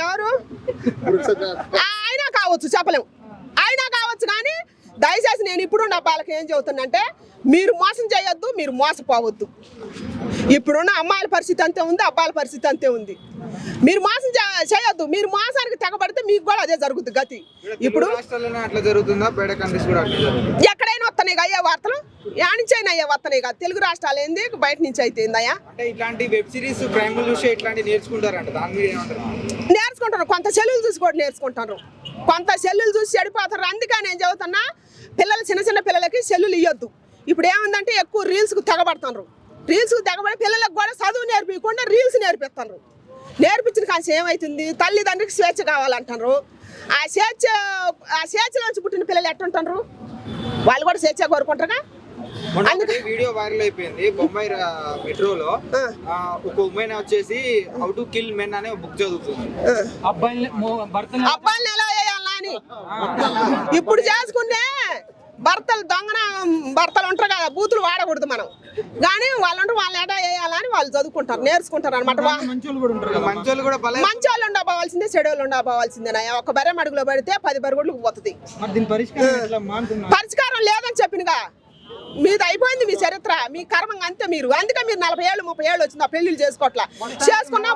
ఎవరు అయినా కావచ్చు, చెప్పలేము, అయినా కావచ్చు. కానీ దయచేసి నేను ఇప్పుడున్న అబ్బాయిలకి ఏం చెబుతున్నంటే, మీరు మోసం చేయొద్దు, మీరు మోసపోవద్దు. ఇప్పుడున్న అమ్మాయిల పరిస్థితి అంతే ఉంది, అబ్బాయిల పరిస్థితి అంతే ఉంది. మీరు మోసం చేయొద్దు, మీరు మోసానికి తెగబడితే మీకు కూడా అదే జరుగుతుంది గతి. ఇప్పుడు ఎక్కడైనా వస్తున్నాయి అయ్యే వార్తలు, యానించైనా అయ్యే వస్తున్నాయి కదా. తెలుగు రాష్ట్రాలు ఏంది, బయట నుంచి అయితే ఏందయ్యా. ఇట్లాంటి వెబ్ సిరీస్ క్రైమ్ చూసి ఇట్లాంటి నేర్చుకుంటారు. కొంత సెల్లులు చూసి కూడా నేర్చుకుంటారు, కొంత సెల్లులు చూసి చెడిపోతారు. అందుకే నేను చెబుతున్నా, పిల్లలు చిన్న చిన్న పిల్లలకి సెల్లులు ఇవ్వద్దు. ఇప్పుడు ఏముందంటే ఎక్కువ రీల్స్కు తెగబడుతున్నారు. రీల్స్కు తెగబడి పిల్లలకు కూడా చదువు నేర్పించకుండా రీల్స్ నేర్పిస్తున్నారు. నేర్పించిన కానీ ఏమవుతుంది, తల్లిదండ్రికి స్వేచ్ఛ కావాలంటారు. ఆ స్వేచ్ఛలోంచి పుట్టిన పిల్లలు ఎట్టుంటారు, వాళ్ళు కూడా స్వేచ్ఛ కోరుకుంటారుగా. అందుకే వీడియో వైరల్ అయిపోయింది. బొంబాయి మెట్రోలో ఒక ఉమెన్ వచ్చేసి హౌ టు కిల్ మెన్ అనే బుక్ చదువుతుంది. అబ్బాయిని ఎలా వేయాలా అని ఇప్పుడు చేసుకుంటే భర్తలు దొంగన భర్తలు ఉంటారు కదా, బూతులు వాడకూడదు మనం. కానీ వాళ్ళంటారు వాళ్ళని ఎలా వేయాలని వాళ్ళు చదువుకుంటారు, నేర్చుకుంటారు అనమాట. మంచోళ్ళు ఉండబోవాల్సిందే, చెడోళ్ళు ఉండబోవాల్సిందేనా. ఒక బర్రె అడుగులో పడితే 10 బరుగుడ్లకు పోతుంది. పరిష్కారం లేదని చెప్పినగా, మీది అయిపోయింది మీ చరిత్ర, మీ కర్మ అంతే. మీరు అందుకే మీరు 40 ఏళ్ళు 30 ఏళ్ళు వచ్చింది ఆ పెళ్లిళ్ళు చేసుకోవట్లా. చేసుకున్నా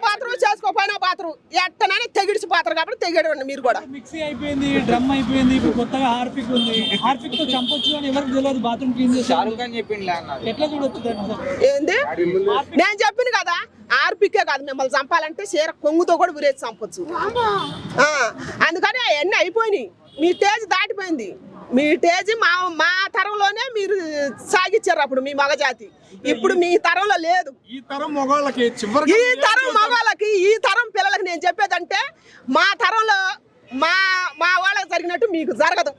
పాత్ర, చేసుకోపోయినా పాత్ర, ఎట్టనని తెగిడిచి పాత్ర కాబట్టి తెగడండి. మీరు కూడా మిక్సీ అయిపోయింది, డ్రమ్ అయిపోయింది, ఇప్పుడు కొత్తగా హార్పిక్ ఉంది. హార్పిక్ తో చంపొచ్చు అని ఎవరికి తెలియదు. బాత్రూమ్ క్లీన్ చేసి ఎట్లా చూడొచ్చు ఏంది నేను చెప్పిన కదా. హార్పికే కాదు, మిమ్మల్ని చంపాలంటే చీర కొంగుతో కూడా ఉరేసి చంపొచ్చు. అందుకని అవన్నీ అయిపోయినాయి. మీ స్టేజ్ దాటిపోయింది. మీ స్టేజ్ మా తరంలోనే మీరు సాగిచ్చారు అప్పుడు మీ మగజాతి. ఇప్పుడు మీ తరంలో లేదు. ఈ తరం మగవాళ్ళకి, ఈ తరం పిల్లలకి నేను చెప్పేదంటే, మా తరంలో మా వాళ్ళకి జరిగినట్టు మీకు జరగదు.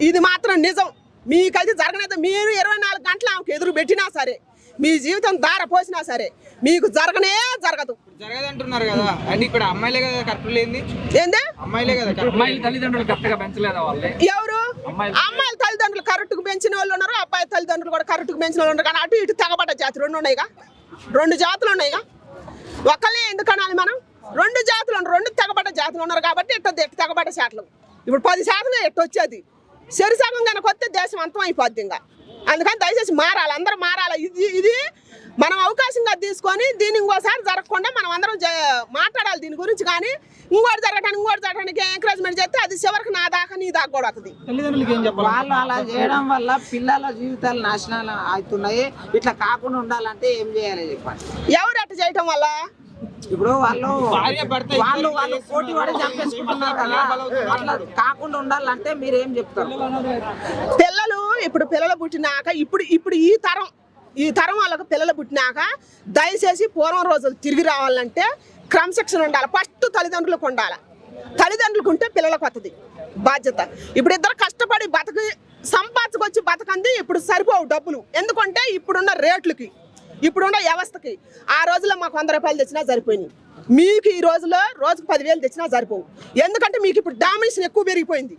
ఇది మాత్రం నిజం. మీకైతే జరగలేదు. మీరు 24 గంటలు ఆమెకు ఎదురు పెట్టినా సరే, మీ జీవితం దార పోసినా సరే, మీకు జరగనే జరగదు. జరగదంటున్నారు కదా, అంటే ఇక్కడ అమ్మాయిలే కదా కరెక్ట్ లేని. ఏంది అమ్మాయిలే కదా, అమ్మాయిల తల్లిదండ్రులు కరెక్ట్గా పెంచలేదా వాళ్ళే? ఎవరు అమ్మాయిల తల్లిదండ్రులు కరెక్ట్గా పెంచిన వాళ్ళు ఉన్నారు, అబ్బాయి తల్లిదండ్రులు కూడా కరెక్ట్గా పెంచిన వాళ్ళు ఉన్నారు. కానీ అటు ఇటు తెగబడ్డ జాతి 2 ఉన్నాయిగా, 2 జాతులు ఉన్నాయిగా. ఒకళ్ళే ఎందుకు అనాలి మనం? 2 జాతులు ఉన్నారు, 2 తెగబడ్డ జాతులు ఉన్నారు కాబట్టి ఎట్టు తెగబడ్డ శాతం. ఇప్పుడు 10% ఎట్టు వచ్చేది. శరిసగం కనుక వస్తే దేశం అంతం అయిపోద్ది. ఇంకా అందుకని దయచేసి మారాలి, అందరూ మారాలి. ఇది మనం అవకాశంగా తీసుకొని దీన్ని ఇంకోసారి జరగకుండా మనం అందరం మాట్లాడాలి దీని గురించి. కానీ ఇంకోటి జరగడానికి ఎంకరేజ్మెంట్ చేస్తే అది చివరికి నా దాకా నీ దాకా కూడా అవుతుంది. వాళ్ళు అలా చేయడం వల్ల పిల్లల జీవితాలు నాశనాలు అవుతున్నాయి. ఇట్లా కాకుండా ఉండాలంటే ఏం చేయాలి చెప్పండి. ఎవరు అట్లా చేయటం వల్ల ఇప్పుడు వాళ్ళు పోటీ పడి చంపేసుకుంటున్నారు కదా, అట్లా కాకుండా ఉండాలంటే మీరు ఏం చెప్తారు? పిల్లలు పుట్టినాక ఇప్పుడు ఈ తరం వాళ్ళకు పిల్లలు పుట్టినాక దయచేసి పూర్వం రోజులు తిరిగి రావాలంటే క్రమశిక్షణ ఉండాలి. ఫస్ట్ తల్లిదండ్రులకు ఉండాలి. తల్లిదండ్రులకు ఉంటే పిల్లలకు వస్తుంది బాధ్యత. ఇప్పుడు ఇద్దరు కష్టపడి సంపాదించుకొచ్చి బతకంది ఇప్పుడు సరిపోవు డబ్బులు. ఎందుకంటే ఇప్పుడున్న రేట్లకి, ఇప్పుడున్న వ్యవస్థకి. ఆ రోజుల్లో మాకు 100 రూపాయలు తెచ్చినా సరిపోయినాయి. మీకు ఈ రోజులో రోజుకు 10,000 తెచ్చినా సరిపోవు. ఎందుకంటే మీకు ఇప్పుడు డామినేషన్ ఎక్కువ పెరిగిపోయింది.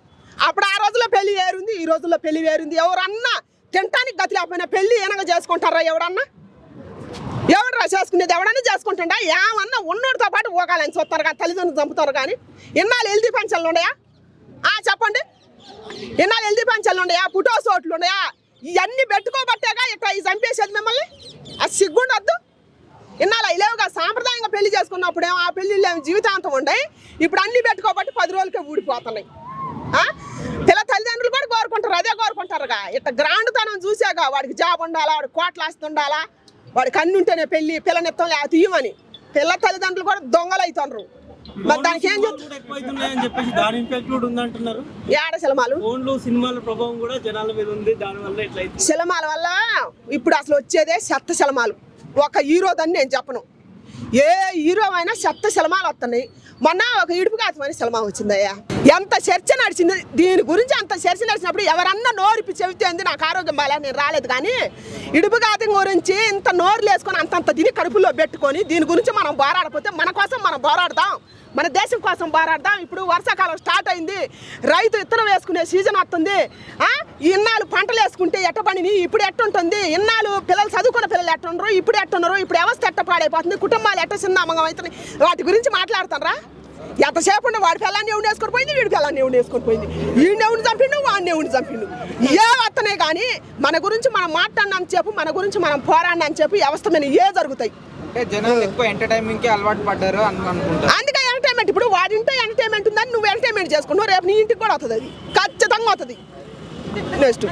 అప్పుడు ఆ రోజుల్లో పెళ్లి వేరుంది, ఈ రోజుల్లో పెళ్లి వేరుంది. ఎవరన్నా తినటానికి గతి లేకపోయినా పెళ్లి ఏనగా చేసుకుంటారా? ఎవడన్నా చేసుకునేది? ఎవడన్నా చేసుకుంటుండా? ఏమన్నా ఉన్నోడితో పాటు పోగాలని చూస్తారు కానీ తల్లిదండ్రులు చంపుతారు. కానీ ఇన్నాళ్ళు హెల్దీ పెన్షన్లు ఉన్నాయా? చెప్పండి, ఇన్నాళ్ళు హెల్దీ పెన్షన్లు ఉన్నాయా? పుటో సోట్లు ఉన్నాయా? ఇవన్నీ పెట్టుకోబట్టేగా ఇక్కడ ఈ చంపేసేది మిమ్మల్ని. అది సిగ్గుండొద్దు. ఇన్నాళ్ళు లేవుగా. సాంప్రదాయంగా పెళ్లి చేసుకున్నప్పుడేమో ఆ పెళ్లిళ్ళు ఏమి జీవితాంతం ఉన్నాయి. ఇప్పుడు అన్ని పెట్టుకోబట్టి 10 రోజులకే ఊడిపోతున్నాయి. తల్లిదండ్రులు కూడా కోరుకుంటారు, అదే కోరుకుంటారుగా. ఇట్లా గ్రాండ్తనం చూసాగా, వాడికి జాబ్ ఉండాలా, వాడికి కోట్లు ఆస్తి ఉండాలా, వాడికి అన్ని ఉంటేనే పెళ్లి, పిల్లనిత్తం లేకపోతే ఇవ్వమని పిల్ల తల్లిదండ్రులు కూడా దొంగలు అవుతున్నారు. మరి దానికి ఏం సినిమాల వల్ల ఇప్పుడు అసలు వచ్చేదే చెత్త సినిమాలు. ఒక హీరోదని నేను చెప్పను, ఏ హీరో అయినా చెత్త సినిమాలు వస్తున్నాయి. మొన్న ఒక ఇడుపు కాతమని సినిమా వచ్చిందయ్యా. ఎంత చర్చ నడిచింది దీని గురించి, అంత చర్చ నడిచినప్పుడు ఎవరన్నా నోరు చెబితే అంది నాకు ఆరోగ్యం బాగా నేను రాలేదు. కానీ ఇడుపుగాతం గురించి ఇంత నోరు లేసుకొని అంతంత దీని కడుపులో పెట్టుకొని దీని గురించి మనం పోరాడకపోతే మన కోసం మనం పోరాడదాం, మన దేశం కోసం పోరాడదాం. ఇప్పుడు వర్షాకాలం స్టార్ట్ అయింది, రైతు ఇత్తనం వేసుకునే సీజన్ వస్తుంది. ఇన్నాళ్ళు పంటలు వేసుకుంటే ఎట్ట పనిని ఇప్పుడు ఎట్టుంటుంది, ఇన్నాళ్ళు పిల్లలు చదువుకున్న పిల్లలు ఎట్టుండరు, ఇప్పుడు ఎట్టున్నారు, ఇప్పుడు వ్యవస్థ ఎట్ట పాడైపోతుంది, కుటుంబాలు ఎట్ట చిన్నమంగం అవుతున్నాయి, వాటి గురించి మాట్లాడుతారా? ఎంతసేపు ఉండే వాడి పిల్లాన్ని ఎవడు వేసుకొని పోయింది, వీడి పిల్లాన్ని ఎవడు వేసుకొని పోయింది, వీడిని ఎవడు చంపిండు, వాడిని ఎవడు చంపిండు, ఏ వస్తున్నాయి. కానీ మన గురించి మనం మాట్లాడినంత చెప్పు, మన గురించి మనం పోరాడినంత చెప్పు వ్యవస్థ మీద ఏ జరుగుతాయి. అంటే జనాలు ఎక్కువ ఎంటర్టైన్మెంట్ కి అలవాటు పడ్డారు అనుకుంటారు. అందుకే ఎంటర్టైన్మెంట్, ఇప్పుడు వాడింటే ఎంటర్టైన్మెంట్ ఉందని నువ్వు ఎంటర్టైన్మెంట్ చేసుకున్నావు, రేపు నీ ఇంటికి కూడా వస్తుంది, అది ఖచ్చితంగా వస్తుంది. నెక్స్ట్